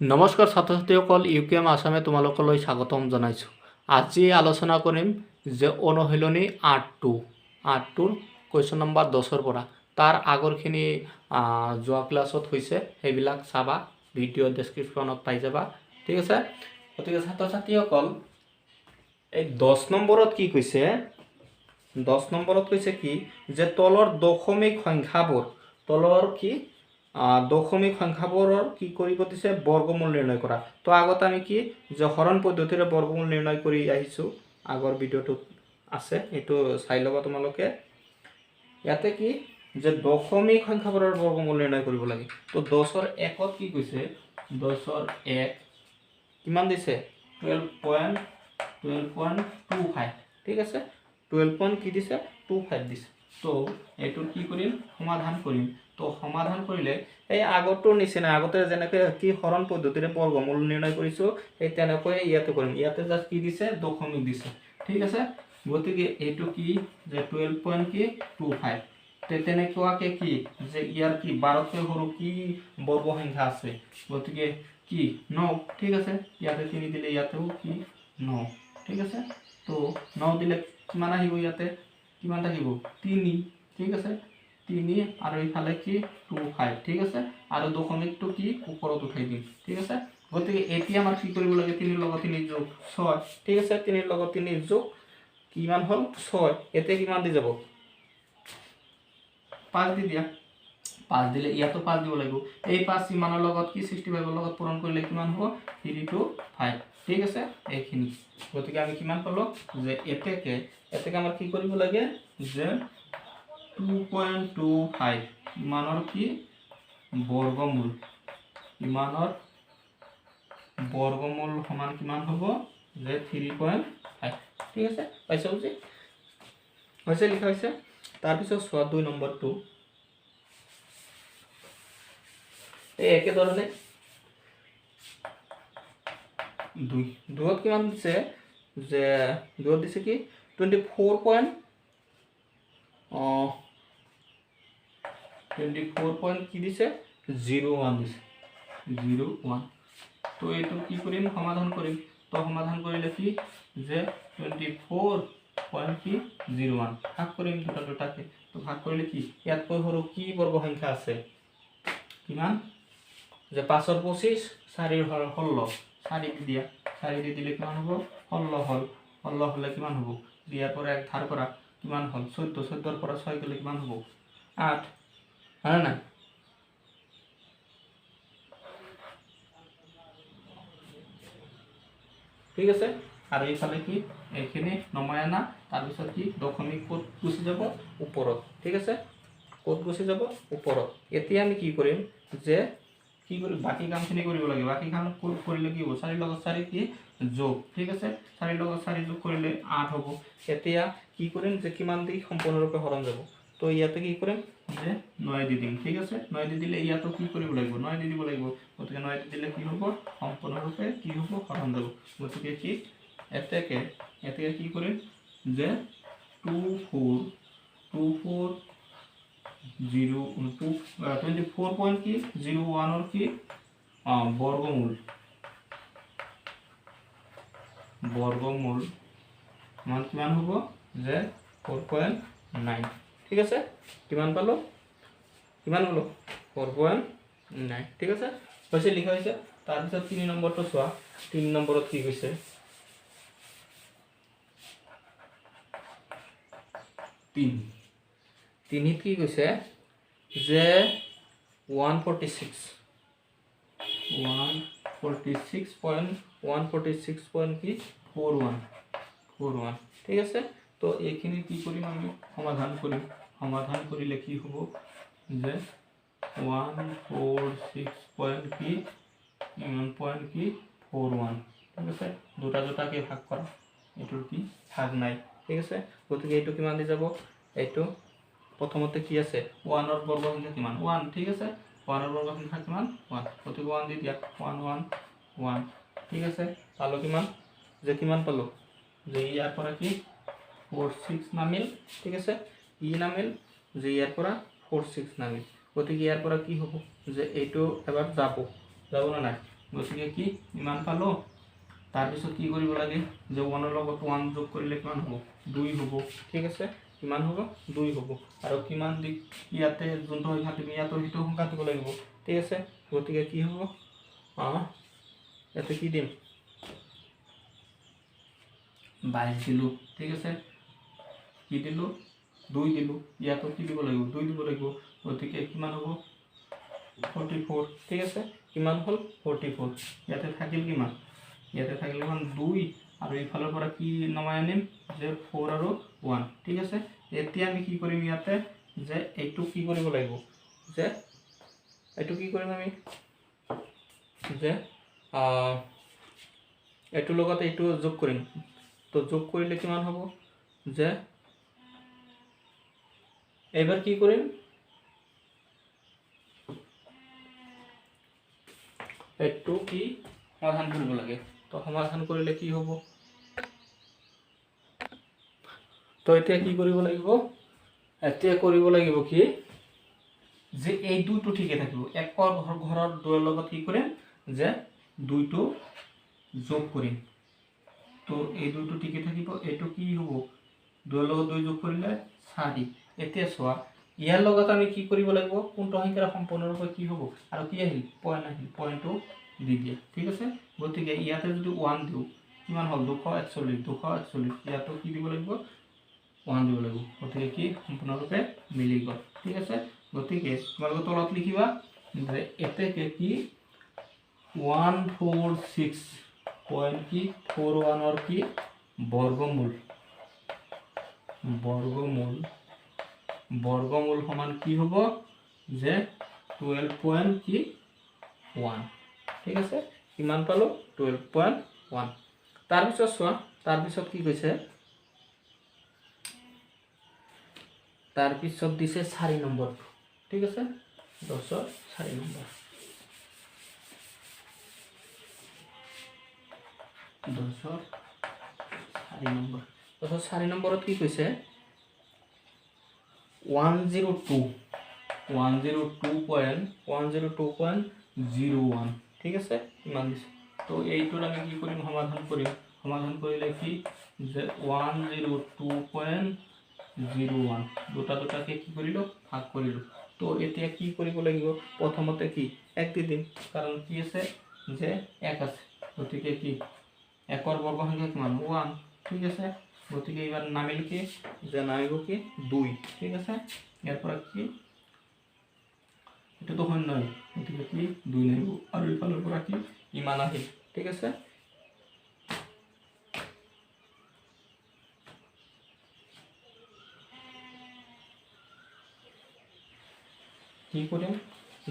নমস্কাৰ ছাত্ৰ ছাত্ৰীসকল ইউকেএম আসামে তোমালোকলৈ স্বাগতম জনাইছোঁ। আজি আলোচনা কৰিম যে অনুশীলনী ৮টোৰ কুৱেশ্যন নম্বৰ 10ৰ পৰা তাৰ আগৰখিনি যোৱা ক্লাছত হৈছে সেইবিলাক চাবা, ভিডিঅ' ডেছক্ৰিপশ্যনত পাই যাবা। ঠিক আছে, গতিকে ছাত্ৰ ছাত্ৰীসকল এই 10 নম্বৰত কি কৈছে, 10 নম্বৰত কৈছে কি যে তলৰ দশমিক সংখ্যাবোৰ তলৰ কি দশমিক সংখ্যাবোৰৰ কি কৰিব দিছে বৰ্গমূল নিৰ্ণয় কৰা। তো আগত আমি কি যে হৰণ পদ্ধতিৰে বৰ্গমূল নিৰ্ণয় কৰি আহিছোঁ, আগৰ ভিডিঅ'টোত আছে, এইটো চাই ল'বা তোমালোকে। ইয়াতে কি যে দশমিক সংখ্যাবোৰৰ বৰ্গমূল নিৰ্ণয় কৰিব লাগে। তো 10ৰ 1ত কি কৈছে, 10ৰ 1 কিমান দিছে 12.25। ঠিক আছে, 12 কি দিছে 25 দিছে। তো এইটো কি কৰিম সমাধান কৰিম। তো সমাধান কৰিলে এই আগৰটোৰ নিচিনা, আগতে যেনেকৈ কি হৰণ পদ্ধতিৰে বৰ্গমূল নিৰ্ণয় কৰিছোঁ এই তেনেকৈ ইয়াতে কৰিম। ইয়াতে জাষ্ট কি দিছে দশমিক দিছে। ঠিক আছে, গতিকে এইটো কি যে 12.25 তেনেকুৱাকে কি যে ইয়াৰ কি 12তকৈ সৰু কি বৰ্গ সংখ্যা আছে, গতিকে কি 9। ঠিক আছে, ইয়াতে 3 দিলে ইয়াতেও কি 9। ঠিক আছে, তো 9 দিলে কিমান আহিব, ইয়াতে কিমান থাকিব 3। ঠিক আছে, 3 আৰু ইফালে কি 25। ঠিক আছে, আৰু দশমিকটো কি ওপৰত উঠাই দিম। ঠিক আছে, গতিকে এতিয়া আমাৰ কি কৰিব লাগে 3 লগত 3 যোগ 6। ঠিক আছে, 3 লগত 3 যোগ কিমান হ'ল 6। এতিয়া কিমান দি যাব 5 দি দিয়া, 5 দিলে ইয়াতো 5 দিব লাগিব। এই 5 ইমানৰ লগত কি 65ৰ লগত পূৰণ কৰিলে কিমান হ'ব 325। ঠিক আছে, এইখিনি। গতিকে আমি কিমান পালোঁ যে এতেকে আমাৰ কি কৰিব লাগে যে 2.25 ইমানৰ কি বৰ্গমূল, ইমানৰ বৰ্গমূল সমান কিমান হ'ব যে 3.5। ঠিক আছে, পাইছা বুজি হৈছে, লিখা হৈছে। তাৰপিছত চোৱা 2 নম্বৰটো এই একেধৰণে 2ত কিমান দিছে যে 2ত দিছে কি 24 কি দিছে 01 দিছে 01। তো এইটো কি কৰিম সমাধান কৰিম। তো সমাধান কৰিলে কি যে 24.01 ভাগ কৰিম দুটাকে। তো ভাগ কৰিলে কি ইয়াতকৈ সৰু কি বৰ্গ সংখ্যা আছে, কিমান যে 5ৰ 25 4ৰ 16। 4 দি দিয়া, 4 দি দিলে কিমান হ'ব 16 হ'ল। 16 হ'লে কিমান হ'ব ইয়াৰ পৰা 1 ধাৰ কৰা কিমান হ'ল 14। 14ৰ পৰা 6 গ'লে কিমান হ'ব 8, হয় না? ঠিক আছে, আৰু এইফালে কি এইখিনি নমাই আনা, তাৰপিছত কি দশমিক ক'ত গুচি যাব ওপৰত। ঠিক আছে, ক'ত গুচি যাব ওপৰত। এতিয়া আমি কি কৰিম যে কি কৰিম বাকী কামখিনি কৰিব লাগে। বাকী কাম কৰিলে কি হ'ব 4 লগত 4 কি যোগ। ঠিক আছে, 4 লগত 4 যোগ কৰিলে 8 হ'ব। এতিয়া কি কৰিম যে কিমান দি সম্পূৰ্ণৰূপে হৰণ যাব। তো ইয়াতে কি কৰিম যে 9 দি দিম। ঠিক আছে, 9 দি দিলে ইয়াতো কি কৰিব লাগিব 9 দি দিব লাগিব। গতিকে 9 দি দিলে কি হ'ব সম্পূৰ্ণৰূপে কি হ'ব হৰণ যাব। গতিকে কি এতেকে কি কৰিম যে 24.01ৰ কি বৰ্গমূল মান কিমান হ'ব যে 4.9। ঠিক আছে, কিমান পালোঁ কিমান হ'লো 4.9। ঠিক আছে, হৈছে লিখা হৈছে। তাৰপিছত 3 নম্বৰটো চোৱা। 3 নম্বৰত কি কৈছে 3ত কি কৈছে যে 146.41। ঠিক আছে, তো এইখিনি কি কৰিম আমি সমাধান কৰিম। সমাধান কৰিলে কি হ'ব যে 146.41। ঠিক আছে, দুটাকে ভাগ কৰা, এইটোৰ কি ভাগ নাই। ঠিক আছে, গতিকে এইটো কিমান দি যাব, এইটো প্ৰথমতে কি আছে 1ৰ বৰ্গ সংখ্যা কিমান 1। ঠিক আছে, 1ৰ বৰ্গ সংখ্যা কিমান 1, গতিকে 1 দি দিয়া 1 1 1। ঠিক আছে, পালোঁ কিমান যে কিমান পালোঁ যে ইয়াৰ পৰা কি 46 নামিল। ঠিক আছে, ই নামিল যে ইয়াৰ পৰা 46 নামিল। গতিকে ইয়াৰ পৰা কি হ'ব যে এইটো এবাৰ যাব না নাই গতিকে কি ইমান পালো তাৰপিছত কি কৰিব লাগে যে 1 ৰ লগত 1 যোগ কৰিলে কিমান হ'ব 2 হ'ব ঠিক আছে কিমান হ'ব 2 হ'ব আৰু কিমান দিক ইয়াতে যোনটো সংখ্যা তুমি ইয়াতো হিটো সংখ্যা দিব লাগিব ঠিক আছে গতিকে কি হ'ব ইয়াতে কি দিম 22 দিলো ঠিক আছে কি দিলো 2 দিলো ইয়াতো কি দিব লাগিব 2 দিব লাগিব গতিকে কিমান হ'ব 44 ঠিক আছে কিমান হল 44 ইয়াতে থাকিল কিমান ইয়াতে থাকিল কিমান 2 আৰু ইফালৰ পৰা কি নমাই আনিম যে 4 আৰু 1 ঠিক আছে এতিয়া আমি কি কৰিম ইয়াতে যে এইটো কি কৰিব লাগিব যে এইটো কি কৰিম আমি যে এইটো লগত এইটো যোগ কৰিম তো যোগ কৰিলে কিমান হ'ব যে এবাৰ কি কৰিম এইটো কি সমাধান কৰিব লাগে তো সমাধান কৰিলে কি হ'ব তো এতিয়া কি কৰিব লাগিব এতিয়া কৰিব লাগিব কি যে এই দুইটো ঠিকে থাকিব একৰ ঘৰৰ দুইৰ লগত কি কৰিম যে দুইটো যোগ কৰিম তো এই দুইটো ঠিকে থাকিব এইটো কি হ'ব দুইৰ লগত দুই যোগ কৰিলে 4 এতিয়া চোৱা ইয়াৰ লগত আমি কি কৰিব লাগিব কোনটো সংখ্যাৰ সম্পূৰ্ণৰূপে কি হ'ব আৰু কি আহিল পয়েন্ট আহিল পয়েন্টটো দি দিয়া ঠিক আছে গতিকে ইয়াতে যদি 1 দিও কিমান হ'ল 241 ইয়াতো কি দিব লাগিব 1 দিব লাগিব গতিকে কি সম্পূৰ্ণৰূপে মিলি গ'ল ঠিক আছে গতিকে তোমালোকে তলত লিখিবা যে এতেকে কি 146.41 কি বর্গমূল সমান কি হ'ব যে 12.1 ঠিক আছে কিমান পালো 12.1 তাৰপিছত চোৱা তাৰপিছত কি কৈছে তাৰপিছত দিছে 4 নম্বৰ ঠিক আছে 10ৰ 4 নম্বৰ 10ৰ 4 নম্বৰ 10ৰ 4 নম্বৰত কি কৈছে 102.102.01 ঠিক আছে ইমান দিছে তো এইটোৰ আমি কি কৰিম সমাধান কৰিলে কি যে 102.01 দুটাকে কি কৰিলো ভাগ কৰিলো তো এতিয়া কি কৰিব লাগিব প্ৰথমতে কি 1 দি দিম কাৰণ কি আছে যে 1 আছে গতিকে কি 1ৰ বৰ্গ সংখ্যা কিমান 1 ঠিক আছে গতিকে এবাৰ নামিল কি যে নামিব কি 2 ঠিক আছে ইয়াৰ পৰা কি এটা তো শূন্য গতিকে কি 2 নামিব আৰু ইফালৰ পৰা কি ইমান আহিল ঠিক আছে কি কৰিম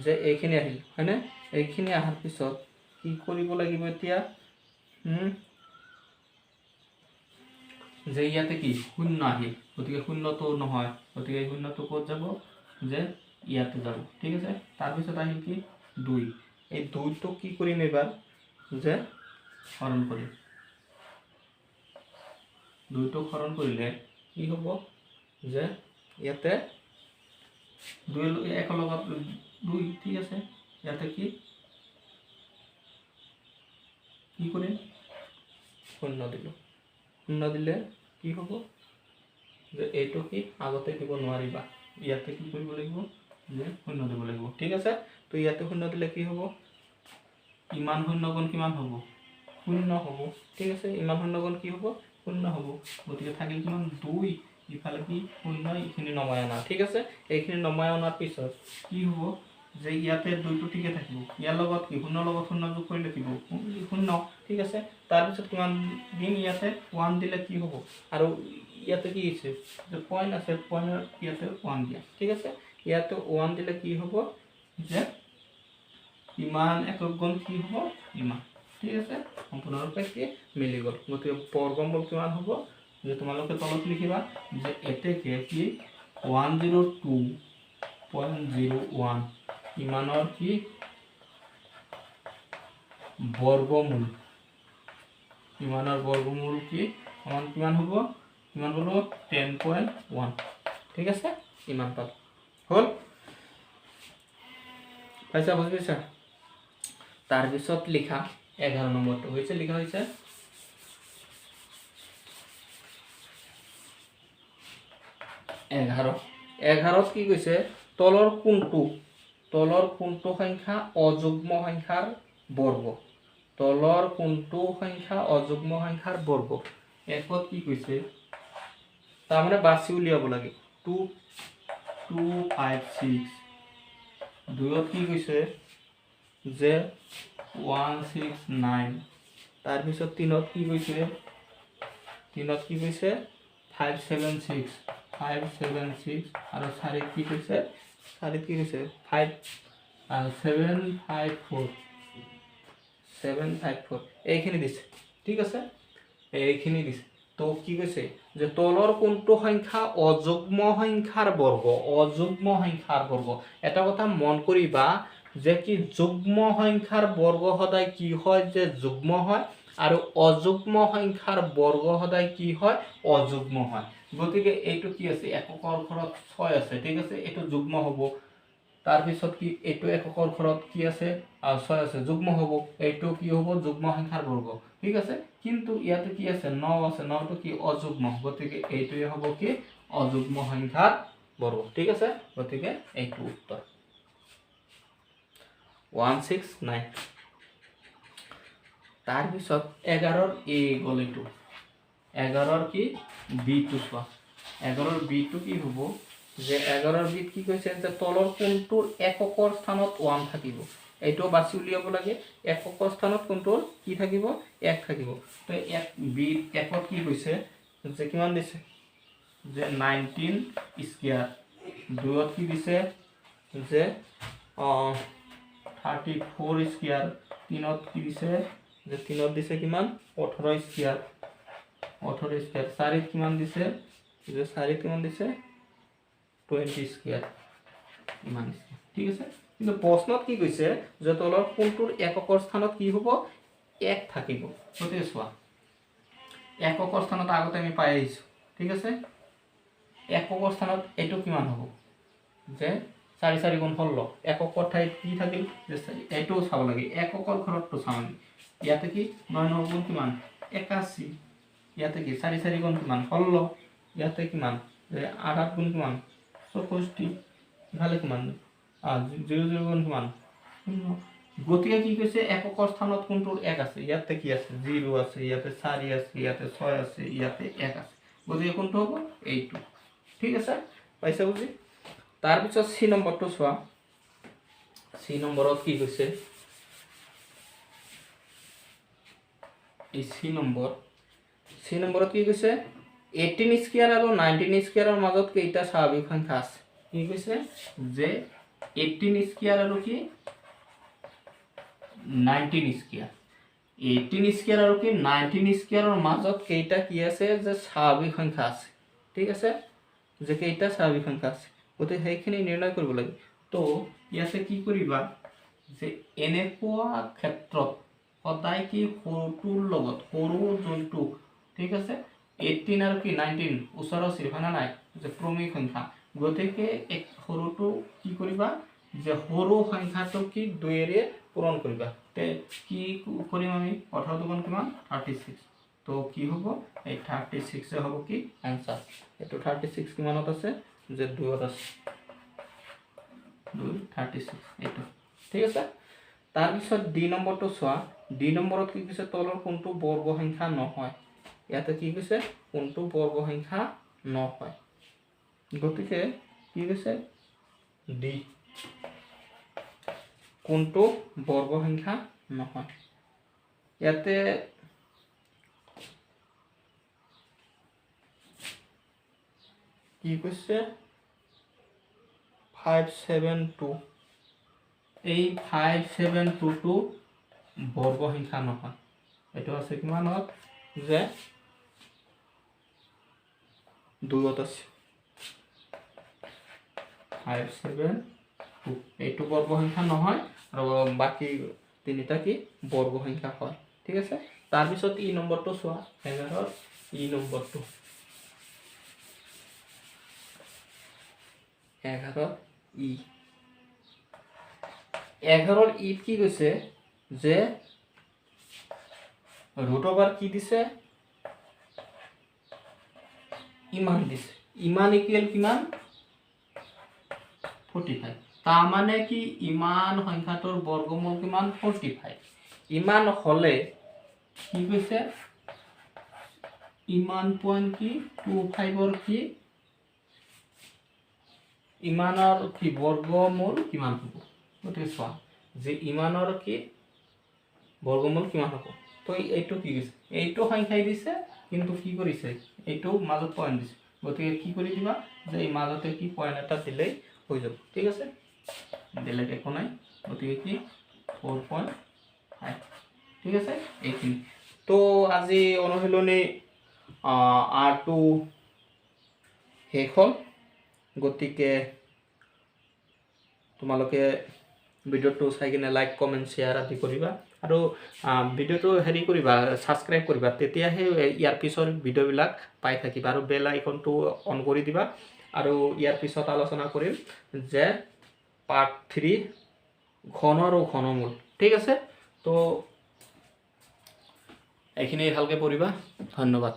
যে এইখিনি আহিল হয়নে এইখিনি আহাৰ পিছত কি কৰিব লাগিব এতিয়া যে ইয়াতে কি শূন্য আহিল গতিকে শূন্যটো নহয় গতিকে শূন্যটো ক'ত যাব যে ইয়াতে যাব ঠিক আছে তাৰপিছত আহিল কি 2 এই 2টো কি কৰিম এবাৰ যে হৰণ কৰিম 2টো হৰণ কৰিলে কি হ'ব যে ইয়াতে 2 1 লগত 2 ঠিক আছে ইয়াতে কি কৰিম শূন্য দিলে কি হ'ব যে এইটো কি আগতে দিব নোৱাৰিবা ইয়াতে কি কৰিব লাগিব যে শূন্য দিব লাগিব ঠিক আছে তো ইয়াতে শূন্য দিলে কি হ'ব ইমান শূন্য গুণ কিমান হ'ব শূন্য হ'ব ঠিক আছে ইমান শূন্য গুণ কি হ'ব শূন্য হ'ব গতিকে থাকিল কিমান 2 ইফালে কি শূন্য এইখিনি নমাই আনা ঠিক আছে এইখিনি নমাই আনাৰ পিছত কি হ'ব যে ইয়াতে 2টো ঠিকে থাকিব ইয়াৰ লগত কি শূন্য লগত শূন্য যোগ কৰিলে কি হ'ব শূন্য ঠিক আছে তাৰপিছত কিমান দিম ইয়াতে 1 দিলে কি হ'ব আৰু ইয়াতে কি আছে যে পয়েন্ট আছে পয়েন্টৰ ইয়াতে 1 দিয়া ঠিক আছে ইয়াতে 1 দিলে কি হ'ব যে ইমান একক গুণ কি হ'ব ইমান ঠিক আছে সম্পূৰ্ণৰূপে কি মিলি গ'ল গতিকে বৰ্গমূল কিমান হ'ব যে তোমালোকে তলত লিখিবা যে এতেকে কি 102.01 ইমানৰ কি বৰ্গমূল ইমানৰ বর্গমূল কি সমান কিমান হ'ব কিমান বলো 10.1 ঠিক আছে ইমান পাল হল পাইছা বুঝিছা তাৰপিছত লিখা 11 নম্বৰটো হৈছে লিখা হৈছে 11 11ত কি কৈছে তলৰ কোনটো সংখ্যা অযুগ্ম সংখ্যাৰ বৰ্গ তলৰ কোনটো সংখ্যা অযুগ্ম সংখ্যাৰ বৰ্গ একত কি কৈছে তাৰমানে বাছি উলিয়াব লাগে 2 2 5 6 দুইত কি কৈছে যে 1 6 9 তাৰপিছত 3ত কি কৈছে 5 7 6 5 7 6 আৰু 4ত কি কৈছে 5 7 5 4 7 5 4 এইখিনি দিছে ঠিক আছে এইখিনি দিছে তো কি কৈছে যে তলৰ কোনটো সংখ্যা অযুগ্ম সংখ্যাৰ বৰ্গ এটা কথা মন কৰিবা যে কি যুগ্ম সংখ্যাৰ বৰ্গ সদায় কি হয় যে যুগ্ম হয় আৰু অযুগ্ম সংখ্যাৰ বৰ্গ সদায় কি হয় অযুগ্ম হয় গতিকে এইটো কি আছে এককৰ ঘৰত 6 আছে ঠিক আছে এইটো যুগ্ম হ'ব তাৰপিছত কি এইটো এককৰ ঘৰত কি আছে 6 আছে যুগ্ম হ'ব এইটো কি হ'ব যুগ্ম সংখ্যাৰ বৰ্গ ঠিক আছে কিন্তু ইয়াতে কি আছে 9 আছে 9টো কি অযুগ্ম গতিকে এইটোৱে হ'ব কি অযুগ্ম সংখ্যাৰ বৰ্গ ঠিক আছে গতিকে এইটো উত্তৰ 169 তাৰপিছত 11ৰ a গ'ল এইটো 11ৰ কি b টো চোৱা 11ৰ b টো কি হ'ব যে 11ৰ b কি কৈছে যে তলৰ কোনটোৰ এককৰ স্থানত 1 থাকিব এইটো বাছি উলিয়াব লাগে এককৰ স্থানত কোনটোৰ কি থাকিব 1 থাকিব তো এক b একত কি কৈছে যে কিমান দিছে যে 19 স্কয়াৰ দুইত কি দিছে যে 34 স্কয়াৰ তিনত কি দিছে যে তিনত দিছে কিমান 18 স্কয়াৰ 18 স্কয়াৰ চাৰিত কিমান দিছে যে চাৰিত কিমান দিছে 20 স্কয়াৰ ইমান ঠিক আছে কিন্তু প্ৰশ্নত কি কৈছে যে তলৰ কোনটোৰ এককৰ স্থানত কি হ'ব 1 থাকিব গতিকে চোৱা এককৰ স্থানত আগতে আমি পাই আহিছো ঠিক আছে এককৰ স্থানত এইটো কিমান হ'ব যে 4 4 গুণ 16 এককৰ ঠাইত কি থাকিল যে এইটো চাব লাগে এককৰ ঘৰতটো চাম ইয়াতে কি 9 9 গুণ কিমান 81 ইয়াতে কি 4 4 গুণ কিমান 16 ইয়াতে কিমান 8 8 গুণ কিমান 64 ইফালে কিমান 0 0 গুণ কিমান গতিকে কি কৈছে এককৰ স্থানত কোনটোৰ 1 আছে ইয়াতে কি আছে 0 আছে ইয়াতে 4 আছে ইয়াতে 6 আছে ইয়াতে 1 আছে গতিকে কোনটো হ'ব এইটো ঠিক আছে পাইছা বুজি তাৰ পিছত সি নম্বৰটো চোৱা সি নম্বৰত কি কৈছে এই সি নম্বৰত কি কৈছে 18 স্কয়াৰ আৰু 19 স্কয়াৰৰ মাজত কেইটা স্বাভাৱিক সংখ্যা আছে কি কৈছে যে 18 স্কয়াৰ আৰু কি 19 স্কয়াৰ 18 স্কয়াৰ আৰু কি 19 স্কয়াৰৰ মাজত কেইটা কি আছে যে স্বাভাৱিক সংখ্যা আছে ঠিক আছে যে কেইটা স্বাভাৱিক সংখ্যা আছে গতে সেইখিনি নিৰ্ণয় কৰিব লাগে তো ইয়াতে কি কৰিবা যে এনেকুৱা ক্ষেত্ৰত সদায় কি সৰুটোৰ লগত সৰু যোনটো ঠিক আছে 18 আৰু কি 19 ওচৰৰ চিৰফানা নাই যে ক্ৰমিক সংখ্যা গতিকে এক সৰুটো কি কৰিবা যে সৰু সংখ্যাটো কি 2 এৰে পূৰণ কৰিবা তে কি কৰিম আমি 18 গুণ কিমান 36 তো কি হ'ব এই 36 এ হ'ব কি आंसर এটো 36 কিমানত আছে যে 2 ত আছে 2 36 এটো ঠিক আছে তাৰ পিছত ডি নম্বৰটো চোৱা ডি নম্বৰত কি কৈছে তলৰ কোনটো বৰ্গ সংখ্যা নহয় ইয়াতে কি কৈছে কোনটো বৰ্গ সংখ্যা নহয় গতিকে কি কৈছে ডি কোনটো বৰ্গ সংখ্যা নহয় ইয়াতে কি কৈছে 572 এই 572 টো বৰ্গ সংখ্যা নহয় এটো আছে কিমানত যে 2 ত আছে 572 এইটো বৰ্গ সংখ্যা নহয় আৰু বাকি তিনিটা কি বৰ্গ সংখ্যা হয় ঠিক আছে তাৰ পিছত ই নম্বৰটো চোৱা 11ৰ ই নম্বৰটো 11ৰ ই 11ৰ ই কি কৈছে যে ৰুট অভাৰ কি দিছে ইমান দিছে ইমান ইকুৱেল কিমান 45 তাৰ মানে কি ইমান সংখ্যাটোৰ বৰ্গমূল কিমান 45 ইমান হলে কি কৈছে ইমান পইণ্ট কি 25 কি ইমানৰ কি বৰ্গমূল কিমান হ'ব গতিকে চোৱা যে ইমানৰ কি বৰ্গমূল কিমান হ'ব তো এইটো কি কৈছে এইটো সংখ্যাই দিছে কিন্তু কি কৰিছে এইটো মাজত পইণ্ট দিছে গতিকে কি কৰি দিবা যে এই মাজতে কি পইণ্ট এটা দিলেই হৈ যাব ঠিক আছে বেলেগ একো নাই গতিকে কি 4.5 ঠিক আছে এইখিনি তো আজি অনুশীলনী R2 শেষ হ'ল গতিকে তোমালোকে ভিডিওটো চাই কিনে লাইক কমেন্ট শেয়াৰ আদি কৰিবা আৰু ভিডিওটো হেৰি কৰিবা সাবস্ক্ৰাইব কৰিবা তেতিয়াহে ইয়াৰ পিছৰ ভিডিওবিলাক পাই থাকিবা আৰু বেল আইকনটো অন কৰি দিবা আৰু ইয়াৰ পিছত আলোচনা কৰিম যে পাৰ্ট 3 ঘন আৰু ঘনমূল ঠিক আছে তো এইখিনি ভালকে পঢ়িবা ধন্যবাদ